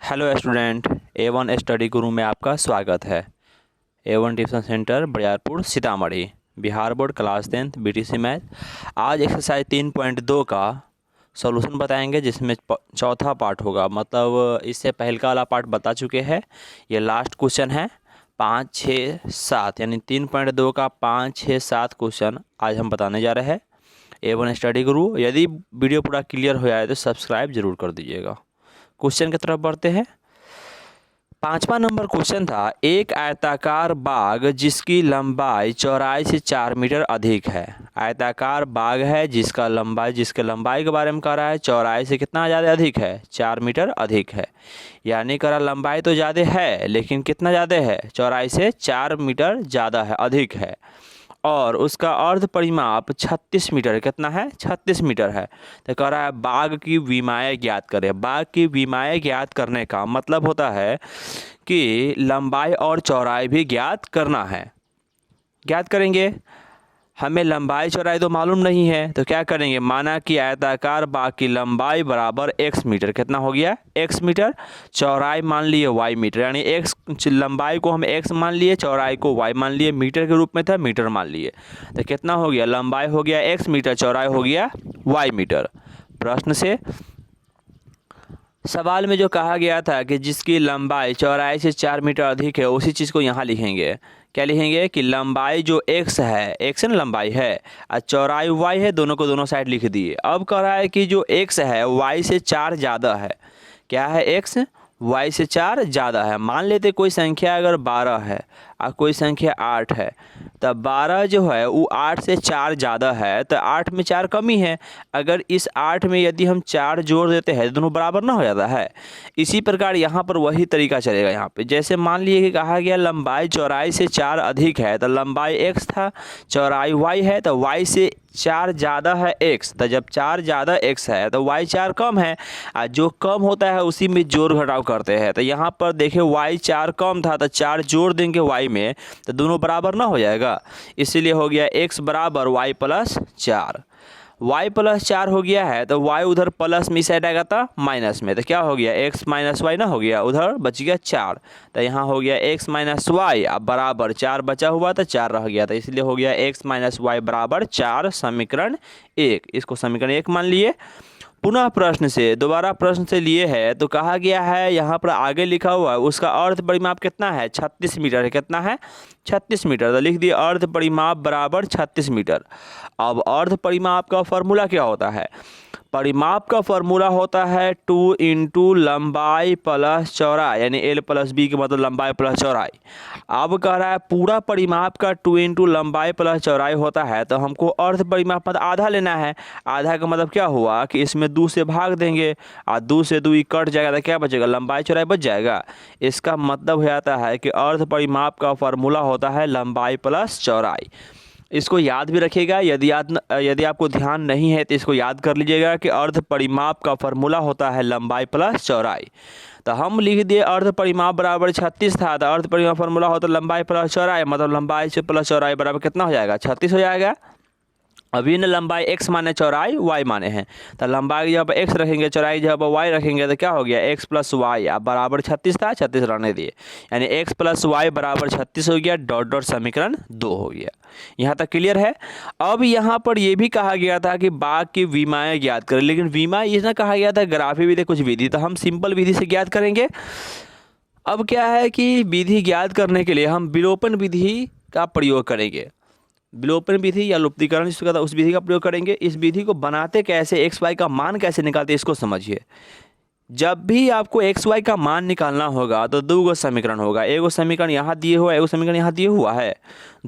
Hello student, A1 study गुरु में आपका स्वागत है। A1 tuition centre Bariyarpur Sitamarhi, Bihar board class 10th BTC math. आज एक्सरसाइज 3.2 का सॉल्यूशन बताएंगे, जिसमें चौथा पार्ट होगा। मतलब इससे पहले का वाला पार्ट बता चुके हैं, ये लास्ट क्वेश्चन है। 5, 6, 7 यानी 3.2 का 5, 6, 7 क्वेश्चन आज हम बताने जा रहे हैं। A1 स्टडी गुरु, यदि वीडियो पूरा क्लियर हो जाए तो सब्सक्राइब जरूर कर दीजिएगा। क्वेश्चन की तरफ बढ़ते हैं। 5वां नंबर क्वेश्चन था, एक आयताकार बाग जिसकी लंबाई चौड़ाई से 4 मीटर अधिक है। आयताकार बाग है जिसके लंबाई के बारे में कह रहा है, चौड़ाई से कितना ज़्यादा अधिक है, 4 मीटर अधिक है। यानी कह रहा लंबाई तो ज़्यादा है, लेकिन कितना ज़्यादा है, चौड़ाई से 4 मीटर ज़्यादा है, अधिक है। और उसका अर्ध परिमाप 36 मीटर, कितना है, 36 मीटर है। तो कह रहा है बाग की विमाएँ ज्ञात करें। बाग की विमाएँ ज्ञात करने का मतलब होता है कि लंबाई और चौड़ाई भी ज्ञात करना है। ज्ञात करेंगे, हमें लंबाई चौड़ाई तो मालूम नहीं है, तो क्या करेंगे, माना कि आयताकार बाग की लंबाई बराबर x मीटर, कितना हो गया, x मीटर। चौड़ाई मान लिए y मीटर, यानी x लंबाई को हम x मान लिए, चौड़ाई को y मान लिए। मीटर के रूप में था, मीटर मान लिए। तो कितना हो गया, लंबाई हो गया x मीटर, चौड़ाई हो गया y मीटर। प्रश्न से सवाल में जो कहा गया था कि जिसकी लंबाई चौड़ाई से 4 मीटर अधिक है, उसी चीज़ को यहाँ लिखेंगे। क्या लिखेंगे कि लंबाई जो x है, x न लंबाई है, और चौड़ाई y है, दोनों को दोनों साइड लिख दिए। अब कह रहा है कि जो x है y से 4 ज़्यादा है। क्या है, x y से 4 ज़्यादा है। मान लेते कोई संख्या अगर 12 है और कोई संख्या 8 है, तब 12 जो है वो 8 से 4 ज़्यादा है, तो 8 में 4 कमी है। अगर इस 8 में यदि हम 4 जोड़ देते हैं, दोनों बराबर ना हो जाता है। इसी प्रकार यहाँ पर वही तरीका चलेगा। यहाँ पे जैसे मान लिए कि कहा गया लंबाई चौड़ाई से 4 अधिक है, तो लंबाई x था, चौड़ाई y है, तो y से 4 ज़्यादा है x। तो जब 4 ज़्यादा x है तो y 4 कम है, और जो कम होता है उसी में जोड़ घटाव करते हैं। तो यहाँ पर देखिए y 4 कम था, तो 4 जोड़ देंगे y में, तो दोनों बराबर ना हो जाएगा। इसीलिए हो गया x बराबर y प्लस 4। y प्लस 4 हो गया है, तो y उधर प्लस में साइड आएगा था माइनस में, तो क्या हो गया, x माइनस वाई ना हो गया, उधर बच गया 4। तो यहाँ हो गया x माइनस वाई, अब बराबर 4 बचा हुआ था, 4 रह गया था, इसलिए हो गया x माइनस वाई बराबर 4। समीकरण 1, इसको समीकरण 1 मान लिए। पुनः प्रश्न से, दोबारा प्रश्न से लिए है, तो कहा गया है यहाँ पर आगे लिखा हुआ है उसका अर्ध परिमाप कितना है, 36 मीटर है। कितना है, 36 मीटर। तो लिख दिए अर्ध परिमाप बराबर 36 मीटर। अब अर्ध परिमाप का फॉर्मूला क्या होता है, परिमाप का फॉर्मूला होता है 2 इंटू लंबाई प्लस चौड़ाई, यानी L प्लस B के मतलब लंबाई प्लस चौड़ाई। अब कह रहा है पूरा परिमाप का 2 इंटू लंबाई प्लस चौड़ाई होता है, तो हमको अर्ध परिमाप मतलब आधा लेना है। आधा का मतलब क्या हुआ कि इसमें 2 से भाग देंगे, और 2 से 2 कट जाएगा, तो क्या बचेगा, लंबाई चौड़ाई बच जाएगा। इसका मतलब हो जाता है कि अर्ध परिमाप का फॉर्मूला होता है लंबाई प्लस चौड़ाई। इसको याद भी रखिएगा, यदि आपको ध्यान नहीं है तो इसको याद कर लीजिएगा कि अर्ध परिमाप का फॉर्मूला होता है लंबाई प्लस चौड़ाई। तो हम लिख दिए अर्ध परिमाप बराबर 36 था, तो अर्ध परिमाप फॉर्मूला होता है लंबाई प्लस चौड़ाई, मतलब लंबाई से प्लस चौड़ाई बराबर कितना हो जाएगा, 36 हो जाएगा। अभी न लंबाई x माने चौड़ाई y माने हैं, तो लंबाई की जगह पर x रखेंगे, चौड़ाई की जगह पर y रखेंगे, तो क्या हो गया, x प्लस वाई, अब बराबर 36 था, 36 रहने दिए, यानी x प्लस वाई बराबर 36 हो गया। डॉट डॉट समीकरण 2 हो गया। यहाँ तक क्लियर है। अब यहाँ पर यह भी कहा गया था कि बाग की विमाएँ ज्ञात करें, लेकिन विमा ये ना कहा गया था ग्राफी विधि कुछ विधि, तो हम सिंपल विधि से ज्ञात करेंगे। अब क्या है कि विधि ज्ञात करने के लिए हम विलोपन विधि का प्रयोग करेंगे। विलोपन विधि या लुप्तीकरण जिसको कहता है, उस विधि का प्रयोग करेंगे। इस विधि को बनाते कैसे, एक्स वाई का मान कैसे निकालते, इसको समझिए। जब भी आपको एक्स वाई का मान निकालना होगा तो 2 गो समीकरण होगा। एगो समीकरण यहाँ दिए हुआ है, एगो समीकरण यहाँ दिए हुआ है।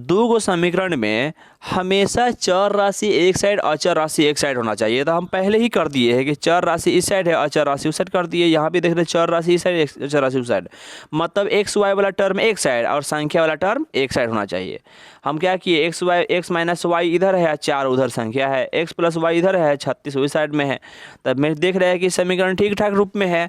2 गो समीकरण में हमेशा चर राशि एक साइड, अचर राशि एक साइड होना चाहिए। तो हम पहले ही कर दिए है कि चर राशि इस साइड है, अचर राशि उस साइड कर दिए। यहाँ भी देख रहे चर राशि इस साइड, अचर राशि उस साइड, मतलब एक्स वाई वाला टर्म एक साइड और संख्या वाला टर्म एक साइड होना चाहिए। हम क्या किए, एक्स माइनस वाई इधर है, 4 उधर संख्या है, एक्स प्लस वाई इधर है, 36 उस साइड में है। तब मैं देख रहे हैं कि समीकरण ठीक ठाक रूप में है।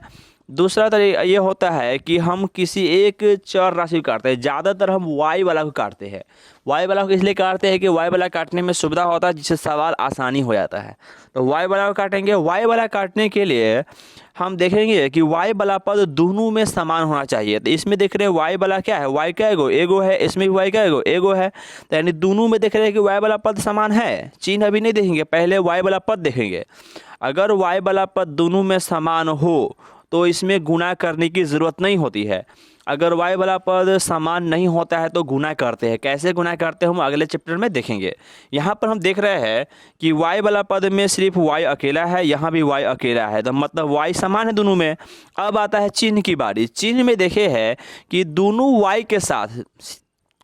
दूसरा तरीका ये होता है कि हम किसी एक चर राशि को काटते हैं। ज़्यादातर हम वाई वाला को काटते हैं। वाई वाला को इसलिए काटते हैं कि वाई वाला काटने में सुविधा होता है, जिससे सवाल आसानी हो जाता है। तो वाई वाला को काटेंगे। वाई वाला काटने के लिए हम देखेंगे कि वाई वाला पद दोनों में समान होना चाहिए। तो इसमें देख रहे हैं वाई वाला क्या है, वाई का एगो है, इसमें भी वाई का एगो है। तो यानी दोनों में देख रहे हैं कि वाई वाला पद समान है। चिन्ह अभी नहीं देखेंगे, पहले वाई वाला पद देखेंगे। अगर वाई वाला पद दोनों में समान हो तो इसमें गुणा करने की ज़रूरत नहीं होती है। अगर y वाला पद समान नहीं होता है तो गुणा करते हैं। कैसे गुणा करते हैं हम अगले चैप्टर में देखेंगे। यहाँ पर हम देख रहे हैं कि y वाला पद में सिर्फ y अकेला है, यहाँ भी y अकेला है, तो मतलब y समान है दोनों में। अब आता है चिन्ह की बारी। चिन्ह में देखे है कि दोनों y के साथ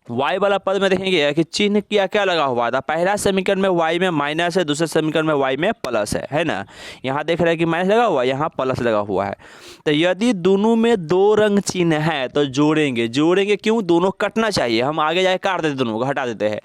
y वाला पद में देखेंगे कि चिन्ह क्या क्या लगा हुआ था। पहला समीकरण में y में माइनस है, दूसरे समीकरण में y में प्लस है ना। यहाँ देख रहे हैं कि माइनस लगा हुआ है, यहाँ प्लस लगा हुआ है। तो यदि दोनों में दो रंग चिन्ह है तो जोड़ेंगे। क्यों, दोनों कटना चाहिए। हम आगे जाके काट देते, दोनों को हटा देते हैं।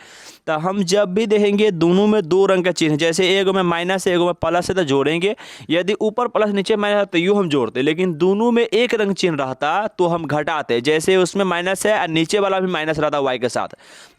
तो हम जब भी देखेंगे दोनों में दो रंग का चिन्ह, जैसे एगो में माइनस है एगो में प्लस है, तो जोड़ेंगे। यदि ऊपर प्लस नीचे माइनस है तो यूँ हम जोड़ते, लेकिन दोनों में एक रंग चिन्ह रहता तो हम घटाते। जैसे उसमें माइनस है और नीचे वाला भी माइनस रहता y के साथ,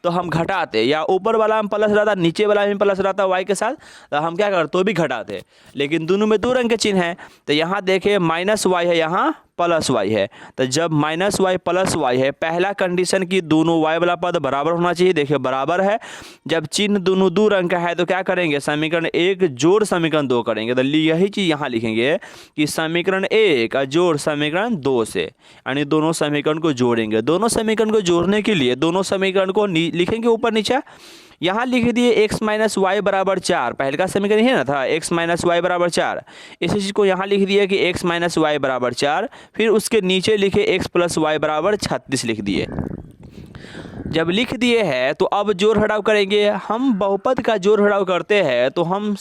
तो हम घटाते। या ऊपर वाला में प्लस रहता, नीचे वाला भी प्लस रहता y के साथ, तो हम क्या करते, तो भी घटाते। लेकिन दोनों में दो रंग के चिन्ह है, तो यहाँ देखें माइनस y है, यहाँ प्लस y है। तो जब माइनस y प्लस y है, पहला कंडीशन की दोनों y वाला पद बराबर होना चाहिए। देखिए बराबर है। जब चिन्ह दोनों दो रंग का है तो क्या करेंगे, समीकरण 1 जोड़ समीकरण 2 करेंगे। तो यही चीज़ यहाँ लिखेंगे कि समीकरण 1 जोड़ समीकरण 2 से, यानी दोनों समीकरण को जोड़ेंगे। दोनों समीकरण को जोड़ने के लिए दोनों समीकरण को लिखेंगे ऊपर नीचे। यहाँ लिख दिए x माइनस वाई बराबर 4, पहले का समीकरण है ना था x माइनस वाई बराबर 4। इसी चीज़ को यहाँ लिख दिए कि x माइनस वाई बराबर 4, फिर उसके नीचे लिखे x प्लस वाई बराबर 36 लिख दिए। जब लिख दिए हैं तो अब जोड़ हटाव करेंगे। हम बहुपद का जोड़ हटाव करते हैं तो हम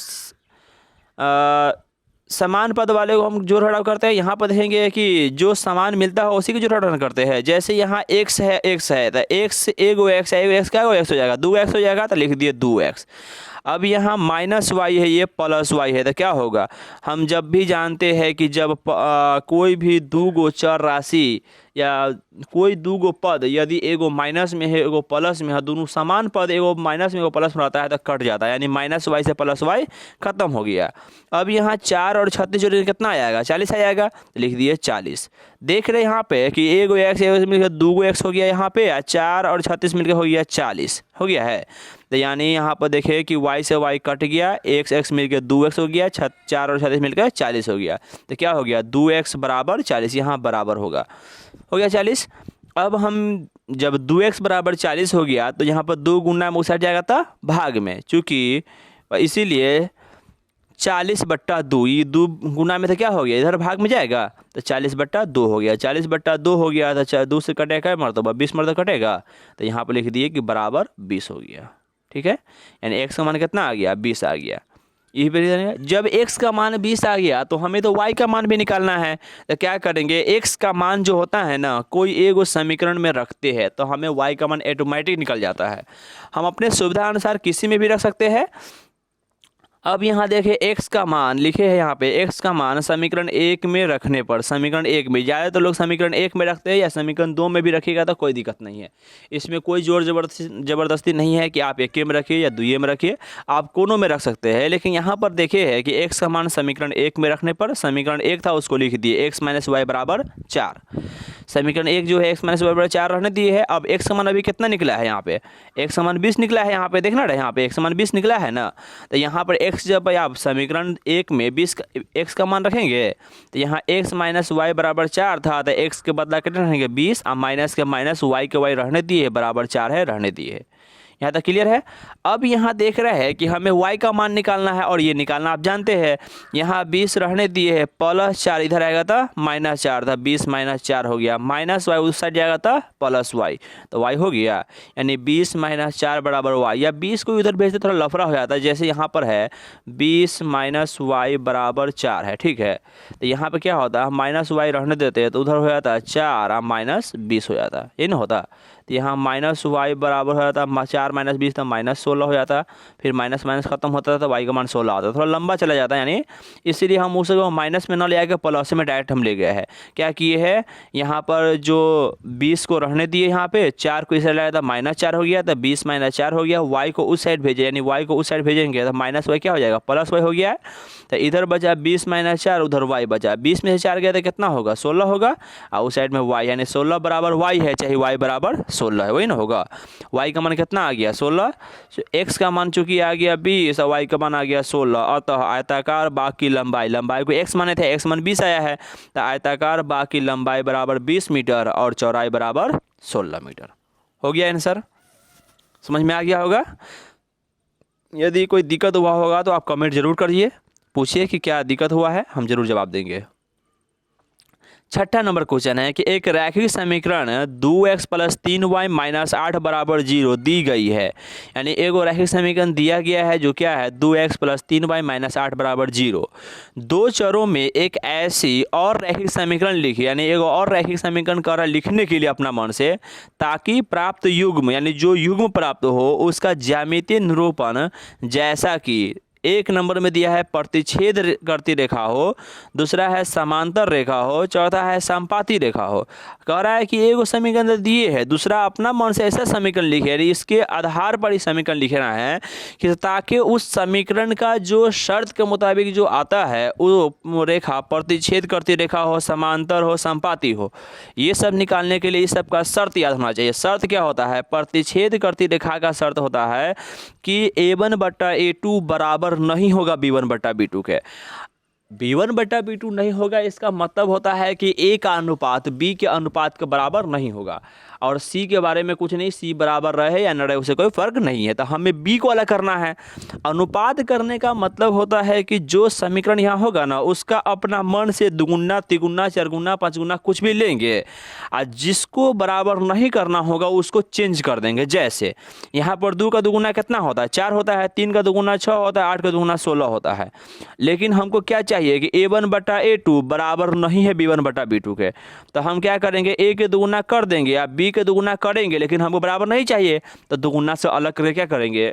समान पद वाले को हम जोड़ हटाव करते हैं। यहाँ पर देखेंगे कि जो समान मिलता है उसी को जोड़ हटाव करते हैं। जैसे यहाँ x है तो x एगो x है, एगो x क्या x हो जाएगा, 2x हो जाएगा, तो लिख दिए 2x। अब यहाँ माइनस वाई है, ये प्लस वाई है, तो क्या होगा, हम जब भी जानते हैं कि जब कोई भी दो गो चर राशि या कोई दो गो पद यदि एगो माइनस में है एगो प्लस में है, दोनों समान पद एगो माइनस में एगो प्लस में रहता है तो कट जाता है, यानी माइनस वाई से प्लस वाई खत्म हो गया। अब यहाँ 4 और 36 जोड़ेंगे कितना आएगा, 40 आ जाएगा, तो लिख दिए 40। देख रहे हैं यहाँ पे कि एगो x एगो मिलकर 2 x हो गया, यहाँ पे 4 और 36 मिलकर हो गया 40 हो गया है। तो यानी यहाँ पर देखें कि y से y कट गया, x मिलकर 2x हो गया, 4 और 36 मिलकर 40 हो गया। तो क्या हो गया, 2x बराबर 40, यहाँ बराबर हो गया 40। अब हम जब 2x बराबर 40 हो गया तो यहाँ पर 2 गुना में उछट जाएगा था भाग में, चूँकि इसीलिए 40/2, ये 2 गुना में तो क्या हो गया, इधर भाग में जाएगा तो 40/2 हो गया। 40/2 हो गया तो 2 से कटेगा मरतबा 20 मरतबा कटेगा, तो यहाँ पर लिख दिए कि बराबर 20 हो गया। ठीक है, यानी x का मान कितना आ गया, 20 आ गया। यही पे जब x का मान 20 आ गया तो हमें तो y का मान भी निकालना है। तो क्या करेंगे, x का मान जो होता है ना, कोई एगो समीकरण में रखते हैं तो हमें y का मान ऑटोमेटिक निकल जाता है। हम अपने सुविधा अनुसार किसी में भी रख सकते हैं। अब यहाँ देखें x का मान लिखे है, यहाँ पे x का मान समीकरण 1 में रखने पर, समीकरण 1 में ज़्यादातर लोग समीकरण 1 में रखते हैं या समीकरण 2 में भी रखिएगा तो कोई दिक्कत नहीं है। इसमें कोई जोर ज़बरदस्ती नहीं है कि आप 1 में रखिए या 2 में रखिए, आप कोनों में रख सकते हैं। लेकिन यहाँ पर देखे है कि x का मान समीकरण 1 में रखने पर, समीकरण 1 था उसको लिख दिए x माइनस वाई बराबर 4। समीकरण 1 जो है x माइनस वाई बराबर 4 रहने दिए है। अब x का मान अभी कितना निकला है, यहाँ पे x का मान 20 निकला है, यहाँ पे देखना रहे, यहाँ पे x का मान 20 निकला है ना। तो यहाँ पर x जब आप समीकरण 1 में 20 x का मान रखेंगे तो यहाँ x माइनस वाई बराबर 4 था, तो x के बदला कितना रहेंगे 20, और माइनस के माइनस y के y रहने दिए, बराबर 4 है रहने दिए। यहाँ तक क्लियर है। अब यहाँ देख रहे हैं कि हमें y का मान निकालना है और ये निकालना आप जानते हैं। यहाँ 20 रहने दिए है, प्लस 4 इधर आएगा था माइनस 4 था, 20 माइनस 4 हो गया, माइनस वाई उस साइड जाएगा था प्लस वाई, तो y हो गया, यानी 20 माइनस 4 बराबर y। या 20 को इधर भेजते थोड़ा लफड़ा हो जाता है, जैसे यहाँ पर है 20 माइनस वाई बराबर 4 है, ठीक है। तो यहाँ पर क्या होता है, माइनस वाई रहने देते हैं तो उधर हो जाता है 4 और माइनस 20 हो जाता है, ये नहीं होता। तो यहाँ माइनस वाई बराबर हो जाता है 4 -20 तो -16 हो जाता, फिर माइनस माइनस खत्म होता था तो y का मान 16 आता, थोड़ा लंबा चला जाता है, यानी इसीलिए हम उसको माइनस में न ले आके प्लस में डायरेक्ट हम ले गए हैं। क्या किए हैं, यहाँ पर जो 20 को रहने दिए, यहाँ पे 4 को इसे लाया था -4 हो गया, तो 20 - 4 हो गया, y को उस साइड भेजे, यानी y को उस साइड भेजेंगे तो -y क्या हो जाएगा, +y हो गया है। तो इधर बचा 20 - 4, उधर y बचा, 20 में से 4 गया तो कितना होगा, 16 होगा, और उस साइड में y, यानी 16 बराबर y है, चाहे y बराबर 16 है, वही ना होगा। y का मान कितना आ गया, 16, x का मान चूंकि आ गया 20 और y का मान आ गया 16, अतः आयताकार बाग की लंबाई, लंबाई को x माने थे, x मान 20 आया है, तो आयताकार बाग की लंबाई बराबर 20 मीटर और चौड़ाई बराबर 16 मीटर। हो गया आंसर, समझ में आ गया होगा। यदि कोई दिक्कत हुआ होगा तो आप कमेंट जरूर करिए, पूछिए कि क्या दिक्कत हुआ है, हम जरूर जवाब देंगे। छठा नंबर क्वेश्चन है कि एक रैखिक समीकरण 2x + 3y - 8 = 0 दी गई है, यानी एक रैखिक समीकरण दिया गया है जो क्या है, 2x + 3y - 8 = 0। दो चरों में एक ऐसी और रैखिक समीकरण लिखी, यानी एक और रैखिक समीकरण कर लिखने के लिए अपना मन से, ताकि प्राप्त युग्म, यानी जो युग्म प्राप्त हो उसका ज्यामितीय निरूपण, जैसा कि एक नंबर में दिया है प्रतिच्छेद करती रेखा हो, दूसरा है समांतर रेखा हो, चौथा है संपाती रेखा हो। कह रहा है कि एक समीकरण दिए है, दूसरा अपना मन से ऐसा समीकरण लिखे, इसके आधार पर ही समीकरण लिखना है कि ताकि उस समीकरण का जो शर्त के मुताबिक जो आता है वो रेखा प्रतिच्छेद करती रेखा हो, समांतर हो, संपाती हो, ये सब निकालने के लिए इस सब का शर्त याद होना चाहिए। शर्त क्या होता है, प्रतिच्छेद करती रेखा का शर्त होता है कि a1/a2 बराबर नहीं होगा b1/b2 के। b1/b2 नहीं होगा, इसका मतलब होता है कि a का अनुपात b के अनुपात के बराबर नहीं होगा, और c के बारे में कुछ नहीं, c बराबर रहे या न रहे उससे कोई फर्क नहीं है, तो हमें b को अलग करना है। अनुपात करने का मतलब होता है कि जो समीकरण यहाँ होगा ना, उसका अपना मन से दुगुना, तिगुना, चरगुना, पाँचगुना कुछ भी लेंगे, और जिसको बराबर नहीं करना होगा उसको चेंज कर देंगे। जैसे यहाँ पर 2 का दुगुना कितना होता है, 4 होता है, 3 का दुगुना 6 होता है, 8 का दुगुना 16 होता है, लेकिन हमको क्या चाहिए कि a1/a2 बराबर नहीं है b1/b2 के, तो हम क्या करेंगे, a के दुगुना कर देंगे या b के दुगुना करेंगे, लेकिन हमको बराबर नहीं चाहिए तो दुगुना से अलग करके क्या करेंगे,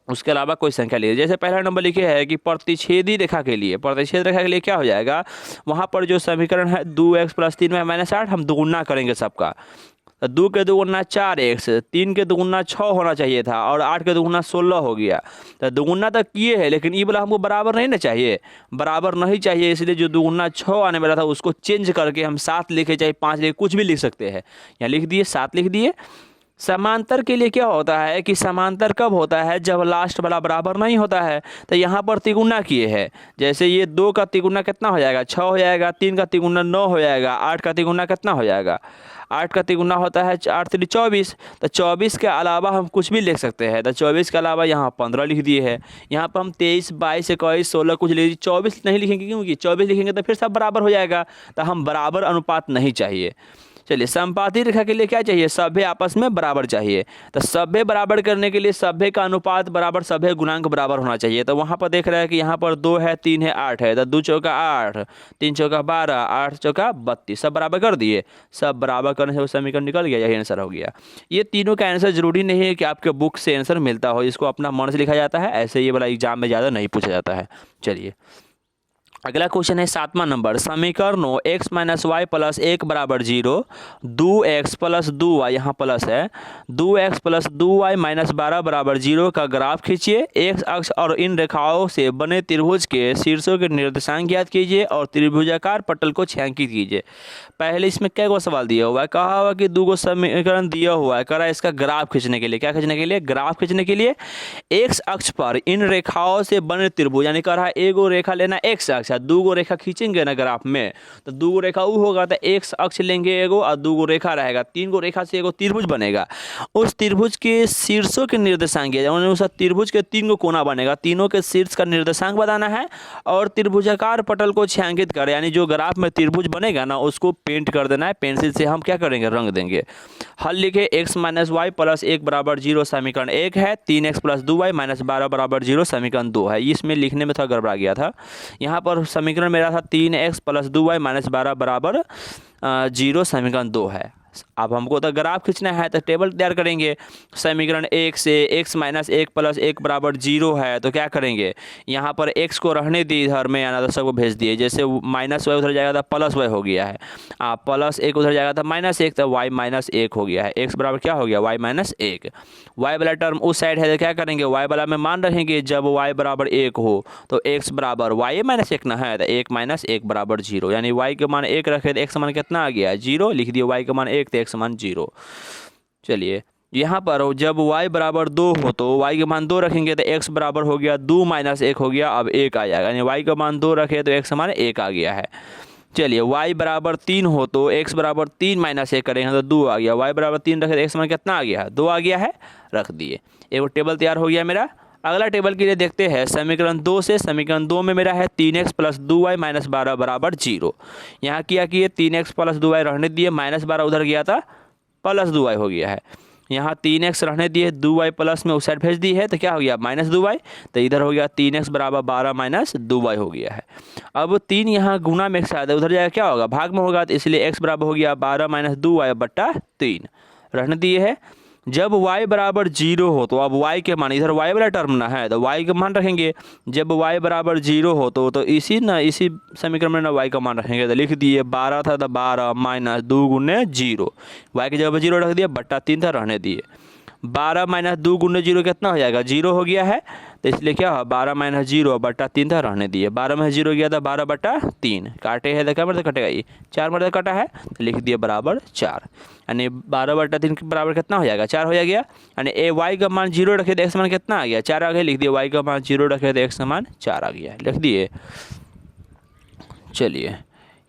उसके अलावा कोई संख्या लीजिए। जैसे पहला नंबर लिखे है कि प्रतिच्छेदी रेखा के लिए, प्रतिच्छेद रेखा के लिए क्या हो जाएगा, वहाँ पर जो समीकरण है 2x + 3y - 8, हम दुगुना करेंगे सबका, तो 2 के दुगुना 4x, 3 के दुगुना 6 होना चाहिए था, और 8 के दुगुना 16 हो गया। तो दुगुना तक किए है, लेकिन ये वाला हमको बराबर नहीं ना चाहिए, बराबर नहीं चाहिए, इसलिए जो दुगुना 6 आने वाला था उसको चेंज करके हम 7 लिखे, चाहे 5 लिखे, कुछ भी लिख सकते हैं। यहाँ लिख दिए, 7 लिख दिए। समांतर के लिए क्या होता है कि समांतर कब होता है, जब लास्ट वाला बराबर नहीं होता है, तो यहाँ पर तिगुना किए हैं। जैसे ये 2 का तिगुना कितना हो जाएगा, 6 हो जाएगा, 3 का तिगुना 9 हो जाएगा, 8 का तिगुना कितना हो जाएगा, 8 का तिगुना होता है 8 × 3 = 24, तो 24 के अलावा हम कुछ भी लिख सकते हैं, तो 24 के अलावा यहाँ 15 लिख दिए है। यहाँ पर हम 23, 22, 21, 16 कुछ ले, 24 नहीं लिखेंगे, क्योंकि 24 लिखेंगे तो फिर सब बराबर हो जाएगा, तो हम बराबर अनुपात नहीं चाहिए। चलिए, संपाती रेखा के लिए क्या चाहिए, सभ्य आपस में बराबर चाहिए, तो सभ्य बराबर करने के लिए सभ्य का अनुपात बराबर, सभ्य गुणांक बराबर होना चाहिए। तो वहाँ पर देख रहे हैं कि यहाँ पर 2 है, 3 है, 8 है, तो 2 चौका 8, 3 चौका 12, 8 चौका 32, सब बराबर कर दिए। सब बराबर करने से वो समीकरण निकल गया, यही आंसर हो गया। ये तीनों का आंसर जरूरी नहीं है कि आपके बुक से आंसर मिलता हो, इसको अपना मन से लिखा जाता है, ऐसे ये वाला एग्जाम में ज़्यादा नहीं पूछा जाता है। चलिए, अगला क्वेश्चन है 7वां नंबर, समीकरणों x - y + 1 = 0, 2x + 2y, यहाँ प्लस है, 2x + 2y - 12 = 0 का ग्राफ खींचिए। x अक्ष और इन रेखाओं से बने त्रिभुज के शीर्षों के निर्देशांक ज्ञात कीजिए और त्रिभुजाकार पटल को छायांकित कीजिए। पहले इसमें क्या को सवाल दिया हुआ है, कहा हुआ कि 2 समीकरण दिया हुआ है, करा इसका ग्राफ खींचने के लिए, क्या खींचने के लिए, ग्राफ खींचने के लिए। x अक्ष पर इन रेखाओं से बने त्रिभुज, यानी कह रहा है एगो रेखा लेना x अक्ष, 2 रेखा खींचेंगे ना ग्राफ में, तो 2 रेखा वो होगा, तो x अक्ष लेंगे एगो और 2 रेखा रहेगा, 3 रेखा से एगो त्रिभुज बनेगा। उस त्रिभुज के शीर्षों के निर्देशांक, उस त्रिभुज के 3 कोना बनेगा, तीनों के शीर्ष का निर्देशांक बताना है और त्रिभुजाकार पटल को छायांकित करें, यानी जो ग्राफ में त्रिभुज बनेगा ना उसको पेंट कर देना है, पेंसिल से हम क्या करेंगे, रंग देंगे। हल लिखे, x - y + 1 = 0 समीकरण 1 है, 3x + 2y - 12 = 0 समीकरण 2 है। इसमें लिखने में थोड़ा गड़बड़ा गया था, यहाँ पर समीकरण मेरा था 3x + 2y - 12 = 0 समीकरण 2 है। अब हमको तो ग्राफ खींचना है तो टेबल तैयार करेंगे। समीकरण 1 से x माइनस 1 प्लस 1 बराबर 0 है तो क्या करेंगे, यहाँ पर x को रहने दिए इधर में, यानी सबको भेज दिए। जैसे माइनस वाई उधर जाएगा तो प्लस वाई हो गया है, प्लस 1 उधर जाएगा तो माइनस 1, तो y माइनस 1 हो गया है। x बराबर क्या हो गया, y माइनस 1। y वाला टर्म उस साइड है तो क्या करेंगे, y वाला में मान रखेंगे। जब y बराबर 1 हो तो x बराबर y माइनस 1 ना है, तो 1 माइनस 1 बराबर 0, यानी y के मान 1 रखे तो x मान कितना आ गया, 0। लिख दिए y का मान 1 तो x मान 0। चलिए यहाँ पर जब y बराबर 2 हो तो y के मान 2 रखेंगे तो x बराबर हो गया 2 माइनस 1 हो गया, अब 1 आ जाएगा, यानी y का मान 2 रखे तो x मान 1 आ गया है। चलिए y बराबर 3 हो तो x बराबर 3 माइनस 1 करेंगे तो 2 आ गया, y बराबर 3 रखे तो x मान कितना आ गया, 2 आ गया है, रख दिए। एक टेबल तैयार हो गया मेरा। अगला टेबल के लिए देखते हैं समीकरण 2 से। समीकरण 2 में मेरा है 3x प्लस 2y माइनस 12 बराबर 0। यहाँ किया कि 3x प्लस 2y रहने दिए, माइनस 12 उधर गया था प्लस 2y हो गया है। यहाँ 3x रहने दिए, 2y प्लस में उस साइड भेज दी है तो क्या हो गया, माइनस 2y, तो इधर हो गया 3x बराबर 12 माइनस 2y हो गया है। अब 3 यहाँ गुना में एक साथ है, उधर जाएगा क्या होगा, भाग में होगा, तो इसलिए x बराबर हो गया 12 माइनस 2y बट्टा 3 रहने दिए है। जब y बराबर 0 हो तो अब y के मान, इधर y वाला टर्म ना है तो y का मान रखेंगे। जब y बराबर 0 हो तो इसी समीकरण में ना y का मान रखेंगे, तो लिख दिए 12 था तो 12 माइनस 2 गुने 0, y की जगह पर 0 रख दिया, बट्टा 3 था रहने दिए। 12 माइनस 2 गुने 0 कितना हो जाएगा, 0 हो गया है, तो इसलिए क्या हो 12 माइनस 0 बट्टा 3 था रहने दिए। 12 में 0 गया था 12 बट्टा 3, काटे है तो क्या मर्द कटेगा, ये 4 मर्द कटा है, तो लिख दिए बराबर 4, यानी 12 बट्टा 3 के बराबर कितना हो जाएगा, 4 हो जाएगा। यानी y का मान 0 रखे तो x मान कितना आ गया, 4 आ गया, लिख दिए y का मान 0 रखे तो x मान 4 आ गया, लिख दिए। चलिए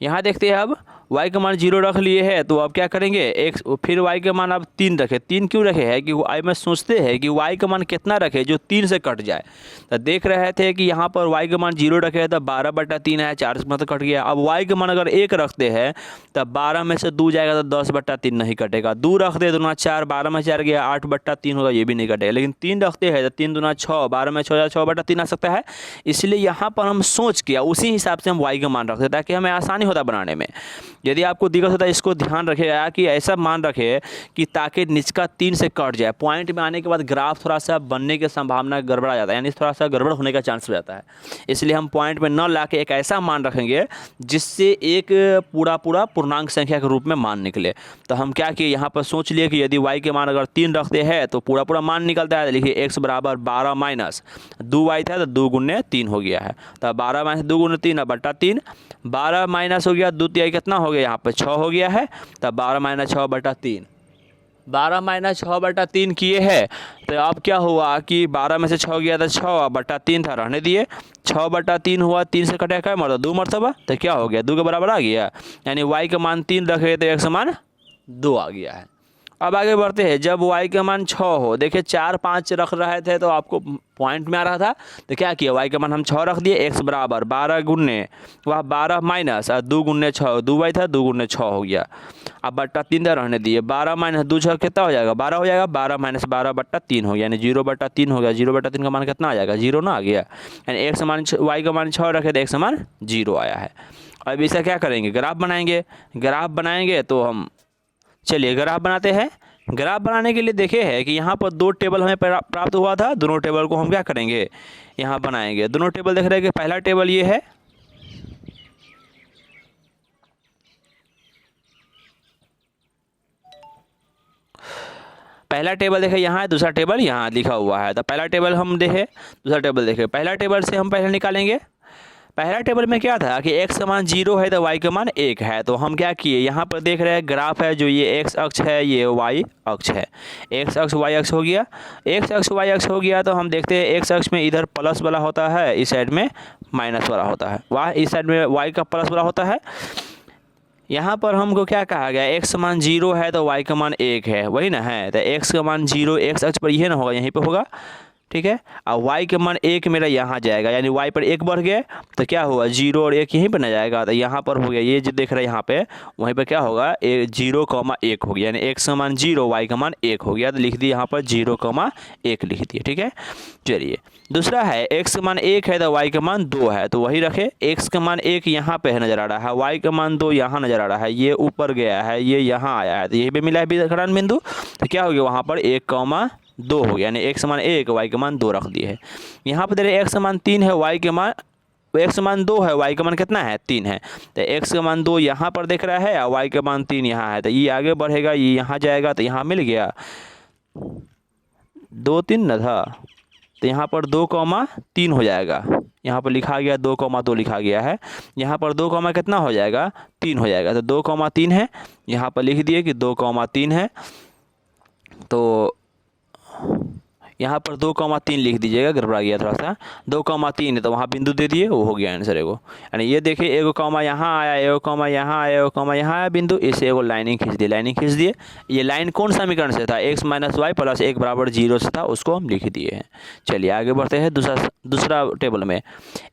यहाँ देखते हैं, अब y का मान 0 रख लिए है तो अब क्या करेंगे, x फिर y का मान अब 3 रखे। 3 क्यों रखे हैं कि y में सोचते हैं कि y का मान कितना रखे जो 3 से कट जाए। तो देख रहे थे कि यहाँ पर y का मान 0 रखे तो 12 बट्टा 3 है, 4 से मतलब कट गया। अब y का मान अगर 1 रखते हैं तो 12 में से 2 जाएगा तो 10 बट्टा 3 नहीं कटेगा। 2 रखते हैं तो 4, 12 में 4 गया 8 बट्टा 3 होगा, ये भी नहीं कटेगा। लेकिन 3 रखते हैं तो 3 दूना 6, 12 में 6 6 बट्टा 3 आ सकता है। इसलिए यहाँ पर हम सोच किया उसी हिसाब से हम y का मान रखते ताकि हमें आसानी होता बनाने में। यदि आपको दिक्कत होता है इसको ध्यान रखेगा कि ऐसा मान रखे कि ताकि निचका 3 से कट जाए। पॉइंट में आने के बाद ग्राफ थोड़ा सा बनने की संभावना गड़बड़ा जाता है, यानी थोड़ा सा गड़बड़ होने का चांस हो जाता है। इसलिए हम पॉइंट में न ला के एक ऐसा मान रखेंगे जिससे एक पूरा पूर्णांक संख्या के रूप में मान निकले। तो हम क्या किए, यहाँ पर सोच लिए कि यदि y के मान अगर 3 रखते हैं तो पूरा मान निकलता है। लिखिए x बराबर 12 माइनस 2y था तो 2 गुने 3 हो गया है, तो 12 माइनस 2 गुने 3 बट्टा 3, 12 माइनस हो गया 2 तिहाई कितना हो गया, यहाँ पर 6 हो गया है, तब 12 माइनस 6 बटा 3, 12 माइनस 6 बटा 3 किए हैं। तो अब क्या हुआ कि 12 में से 6 गया था 6 बटा 3 था रहने दिए, 6 बटा 3 हुआ, 3 से कटा क्या मरतबा 2 मरतबा, तो क्या हो गया 2 के बराबर आ गया, यानी y का मान 3 रखे तो x मान 2 आ गया है। अब आगे बढ़ते हैं, जब y का मान 6 हो, देखिए 4 5 रख रहे थे तो आपको पॉइंट में आ रहा था, तो क्या किया y का मान हम 6 रख दिए, x बराबर 12 गुने वह 12 माइनस 2 गुने 6, 2y था 2 गुने 6 हो गया, अब बट्टा 3 रहने दिए, 12 माइनस 2 6 कितना हो जाएगा 12 हो जाएगा, 12 माइनस 12 बट्टा 3 हो गया, यानी 0 बट्टा 3 हो गया। 0 बट्टा 3 का मान कितना आ जाएगा 0 ना आ गया, यानी x मान y का मान 6 रखे तो x मान 0 आया है। अब इसे क्या करेंगे, ग्राफ बनाएंगे। ग्राफ बनाएंगे तो हम चलिए ग्राफ बनाते हैं। ग्राफ बनाने के लिए देखे है कि यहाँ पर 2 टेबल हमें प्राप्त हुआ था, दोनों टेबल को हम क्या करेंगे यहाँ बनाएंगे। दोनों टेबल देख रहे हैं कि पहला टेबल ये है, पहला टेबल देखे यहाँ है, दूसरा टेबल यहाँ लिखा हुआ है। तो पहला टेबल हम देखे, दूसरा टेबल देखे। पहला टेबल से हम पहले निकालेंगे। पहला टेबल में क्या था कि x का मान 0 है तो y का मान 1 है। तो हम क्या किए, यहाँ पर देख रहे हैं ग्राफ है, जो ये x अक्ष है ये y अक्ष है, x अक्ष y अक्ष हो गया। x अक्ष y अक्ष हो गया तो हम देखते हैं x अक्ष में इधर प्लस वाला होता है, इस साइड में माइनस वाला होता है, इस साइड में y का प्लस वाला होता है। यहाँ पर हमको क्या कहा गया, x का मान 0 है तो y का मान 1 है, वही ना है। तो x का मान 0 x अक्ष पर यही ना होगा, यहीं पे होगा, ठीक है। और y के मान 1 मेरा यहाँ जाएगा, यानी y पर 1 बढ़ गया तो क्या हुआ 0 और 1 यहीं पर ना जाएगा, तो यहाँ पर हो गया ये जो देख रहे हैं यहाँ पे, वहीं पर क्या होगा 0,1 हो गया, यानी x का मान 0 y का मान 1 हो गया। तो लिख दिए यहाँ पर 0,1 लिख दिए, ठीक है। चलिए दूसरा है x का मान 1 है तो y का मान 2 है, तो वही रखे। x का मान 1 यहाँ पे है नज़र आ रहा है, y का मान 2 यहाँ नज़र आ रहा है, ये ऊपर गया है, ये यहाँ आया है, तो यही पे मिला है विकर्ण बिंदु। तो क्या हो गया वहाँ पर 1,2 हो गया, यानी x का मान 1 y का मान 2 रख दिए है। यहाँ पर दे रहे x का मान 3 है, y का मान x का मान 2 है, y का मान कितना है 3 है, तो x का मान 2 यहाँ पर दिख रहा है और y का मान 3 यहाँ है, तो ये आगे बढ़ेगा, ये यहाँ जाएगा, तो यहाँ मिल गया 2 3 न था, तो यहाँ पर 2,3 हो जाएगा। यहाँ पर लिखा गया 2,2 लिखा गया है, यहाँ पर 2, कितना हो जाएगा 3 हो जाएगा, तो 2,3 है, यहाँ पर लिख दिए कि 2,3 है, तो यहाँ पर 2,3 लिख दीजिएगा, गड़बड़ा गया थोड़ा सा, 2,3 है तो वहाँ बिंदु दे दिए, वो हो गया आंसर एगो। यानी ये देखिए एगो कॉमा यहाँ आया, एगो कॉमा यहाँ आया, एगो कॉमा यहाँ आया बिंदु, इसे एगो लाइनिंग खींच दिए, लाइनिंग खींच दिए। ये लाइन कौन समीकरण से था, x - y + 1 = 0 से था, उसको हम लिख दिए हैं। चलिए आगे बढ़ते हैं दूसरा टेबल में।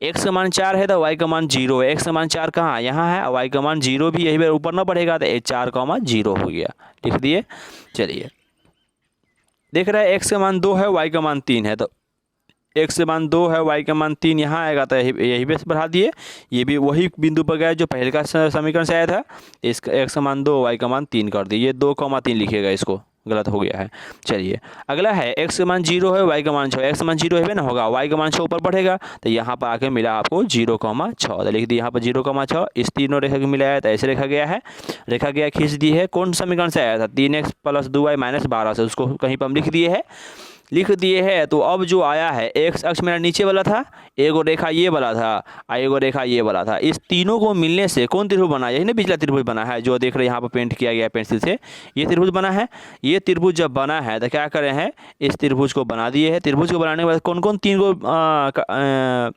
x का मान 4 है तो y का मान 0 है, x का मान 4 कहाँ यहाँ है और y का मान 0 भी यही ऊपर ना बढ़ेगा, तो 4,0 हो गया, लिख दिए। चलिए देख रहे हैं x का मान 2 है, y का मान 3 है, तो x का मान 2 है, y का मान 3 यहाँ आएगा, तो यही बेस बढ़ा दिए, ये भी वही बिंदु पर गया जो पहले का समीकरण से आया था। इसका x का मान 2 y का मान 3 कर दिए, ये 2,3 लिखिएगा, इसको गलत हो गया है। चलिए अगला है x का मान 0 है, y का मान 6, x का मान 0 है ना होगा, y का मान 6 ऊपर बढ़ेगा, तो यहाँ पर आके मिला आपको 0,6, तो लिख दिए यहाँ पर 0,6। इस तीनों रेखा को मिलाया तो ऐसे रेखा गया है, रेखा गया खींच दी है, कौन समीकरण से आया था 3x + 2y - 12 से, उसको कहीं पर हम लिख दिए है। तो अब जो आया है x अक्ष मेरा नीचे वाला था, एगो रेखा ये वाला था और एगो रेखा ये वाला था, इस तीनों को मिलने से कौन त्रिभुज बना, यही ना पिछला त्रिभुज बना है जो देख रहे हैं यहाँ पर पेंट किया गया पेंसिल से, ये त्रिभुज बना है। ये त्रिभुज जब बना है तो क्या करे हैं, इस त्रिभुज को बना दिए है। त्रिभुज को बनाने के बाद कौन कौन 3 गो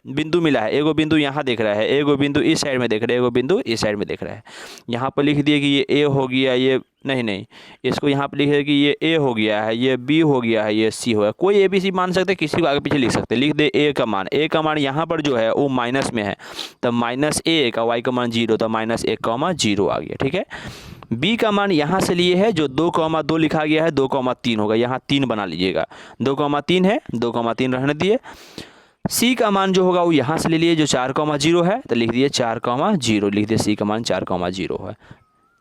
बिंदु मिला है, एगो बिंदु यहाँ देख रहा है, एगो बिंदु इस साइड में देख रहे हैं, एगो बिंदु इस साइड में देख रहा है। यहाँ पर लिख दिए कि ये ए हो गया, ये नहीं इसको यहाँ पर लिखे कि ये ए हो गया है, ये बी हो गया है, ये सी हो गया, कोई ए बी सी मान सकते, किसी को आगे पीछे लिख सकते। लिख दे ए का मान यहाँ पर जो है वो माइनस में है, तो -1 और y का मान 0, तो -1,0 आ गया, ठीक है। b का मान यहाँ से लिए है जो 2,2 लिखा गया है, 2,3 होगा, यहाँ 3 बना लीजिएगा, 2,3 है, 2,3 रहने दिए। c का मान जो होगा वो यहाँ से ले लिए जो 4,0 है, तो लिख दिए 4,0, लिख दिए c का मान 4,0 है।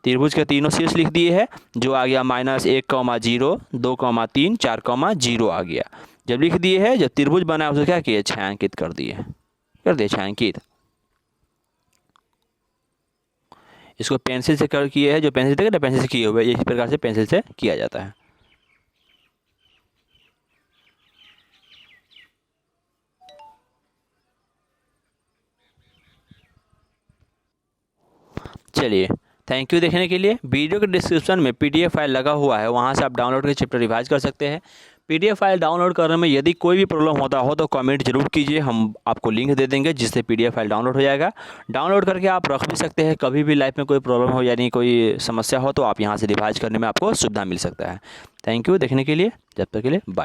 त्रिभुज के तीनों शीर्ष लिख दिए है, जो आ गया -1,0, 2,3, 4,0 आ गया। जब लिख दिए है, जब त्रिभुज बना उसे क्या किए, छायांकित कर दिए छायांकित। इसको पेंसिल से किए है, जो पेंसिल देखे ना पेंसिल से किए हुए, इसी प्रकार से पेंसिल से किया जाता है। चलिए थैंक यू देखने के लिए। वीडियो के डिस्क्रिप्शन में PDF फाइल लगा हुआ है, वहाँ से आप डाउनलोड करके चैप्टर रिवाइज कर सकते हैं। PDF फाइल डाउनलोड करने में यदि कोई भी प्रॉब्लम होता हो तो कमेंट जरूर कीजिए, हम आपको लिंक दे देंगे जिससे PDF फाइल डाउनलोड हो जाएगा। डाउनलोड करके आप रख भी सकते हैं, कभी भी लाइफ में कोई प्रॉब्लम हो यानी कोई समस्या हो तो आप यहाँ से रिवाइज करने में आपको सुविधा मिल सकता है। थैंक यू देखने के लिए, जब तक के लिए बाय।